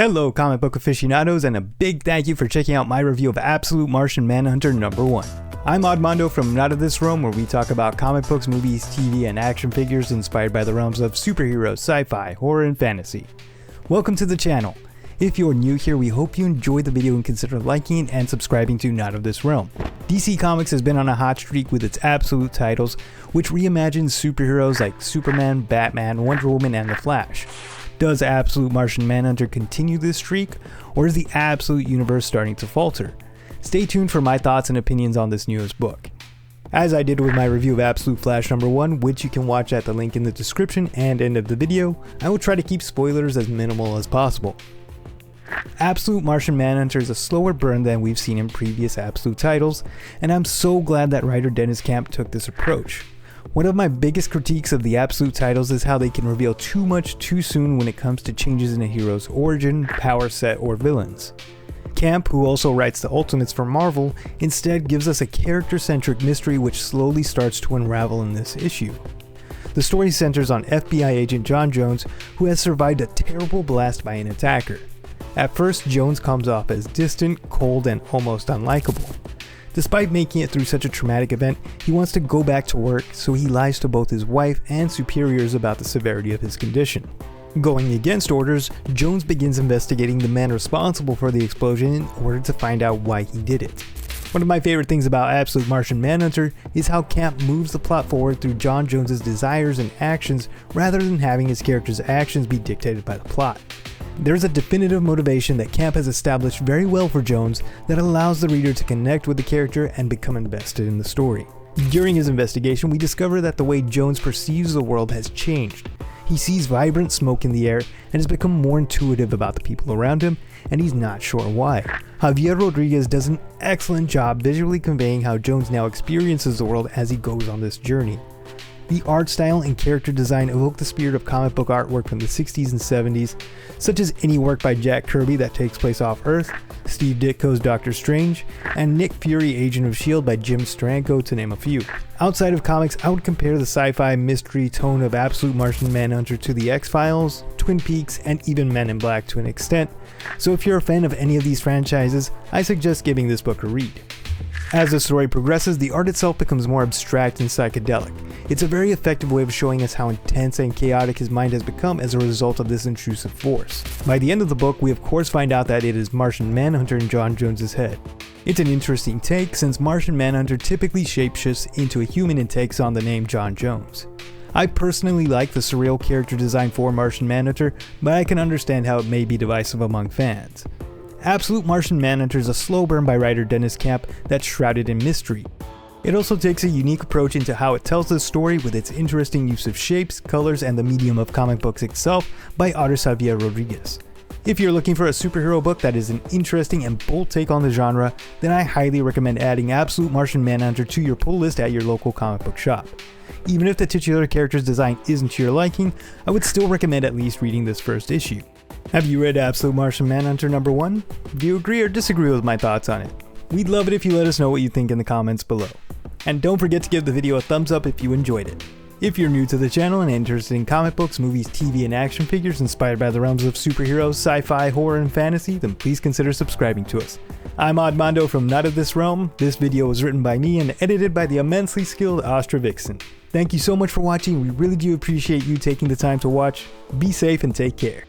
Hello comic book aficionados, and a big thank you for checking out my review of Absolute Martian Manhunter #1. I'm Odd-Mando from Not of This Realm, where we talk about comic books, movies, TV, and action figures inspired by the realms of superheroes, sci-fi, horror, and fantasy. Welcome to the channel. If you're new here, we hope you enjoyed the video and consider liking and subscribing to Not of This Realm. DC Comics has been on a hot streak with its Absolute titles, which reimagine superheroes like Superman, Batman, Wonder Woman, and The Flash. Does Absolute Martian Manhunter continue this streak, or is the Absolute universe starting to falter? Stay tuned for my thoughts and opinions on this newest book. As I did with my review of Absolute Flash #1, which you can watch at the link in the description and end of the video, I will try to keep spoilers as minimal as possible. Absolute Martian Manhunter is a slower burn than we've seen in previous Absolute titles, and I'm so glad that writer Dennis Camp took this approach. One of my biggest critiques of the Absolute titles is how they can reveal too much too soon when it comes to changes in a hero's origin, power set, or villains. Camp, who also writes the Ultimates for Marvel, instead gives us a character-centric mystery which slowly starts to unravel in this issue. The story centers on FBI agent John Jones, who has survived a terrible blast by an attacker. At first, Jones comes off as distant, cold, and almost unlikable. Despite making it through such a traumatic event, he wants to go back to work, so he lies to both his wife and superiors about the severity of his condition. Going against orders, Jones begins investigating the man responsible for the explosion in order to find out why he did it. One of my favorite things about Absolute Martian Manhunter is how Camp moves the plot forward through John Jones's desires and actions rather than having his character's actions be dictated by the plot. There's a definitive motivation that Camp has established very well for Jones that allows the reader to connect with the character and become invested in the story. During his investigation, we discover that the way Jones perceives the world has changed. He sees vibrant smoke in the air and has become more intuitive about the people around him, and he's not sure why. Javier Rodriguez does an excellent job visually conveying how Jones now experiences the world as he goes on this journey. The art style and character design evoke the spirit of comic book artwork from the 60s and 70s, such as any work by Jack Kirby that takes place off Earth, Steve Ditko's Doctor Strange, and Nick Fury Agent of S.H.I.E.L.D. by Jim Steranko, to name a few. Outside of comics, I would compare the sci-fi mystery tone of Absolute Martian Manhunter to the X-Files, Twin Peaks, and even Men in Black to an extent, so if you're a fan of any of these franchises, I suggest giving this book a read. As the story progresses, the art itself becomes more abstract and psychedelic. It's a very effective way of showing us how intense and chaotic his mind has become as a result of this intrusive force. By the end of the book, we of course find out that it is Martian Manhunter in John Jones's head. It's an interesting take, since Martian Manhunter typically shapeshifts into a human and takes on the name John Jones. I personally like the surreal character design for Martian Manhunter, but I can understand how it may be divisive among fans. Absolute Martian Manhunter is a slow burn by writer Dennis Camp that's shrouded in mystery. It also takes a unique approach into how it tells the story with its interesting use of shapes, colors, and the medium of comic books itself by artist Javier Rodriguez. If you're looking for a superhero book that is an interesting and bold take on the genre, then I highly recommend adding Absolute Martian Manhunter to your pull list at your local comic book shop. Even if the titular character's design isn't to your liking, I would still recommend at least reading this first issue. Have you read Absolute Martian Manhunter #1? Do you agree or disagree with my thoughts on it? We'd love it if you let us know what you think in the comments below. And don't forget to give the video a thumbs up if you enjoyed it. If you're new to the channel and interested in comic books, movies, TV, and action figures inspired by the realms of superheroes, sci-fi, horror, and fantasy, then please consider subscribing to us. I'm Odd-Mando from Not of This Realm. This video was written by me and edited by the immensely skilled Astra Vixen. Thank you so much for watching. We really do appreciate you taking the time to watch. Be safe and take care.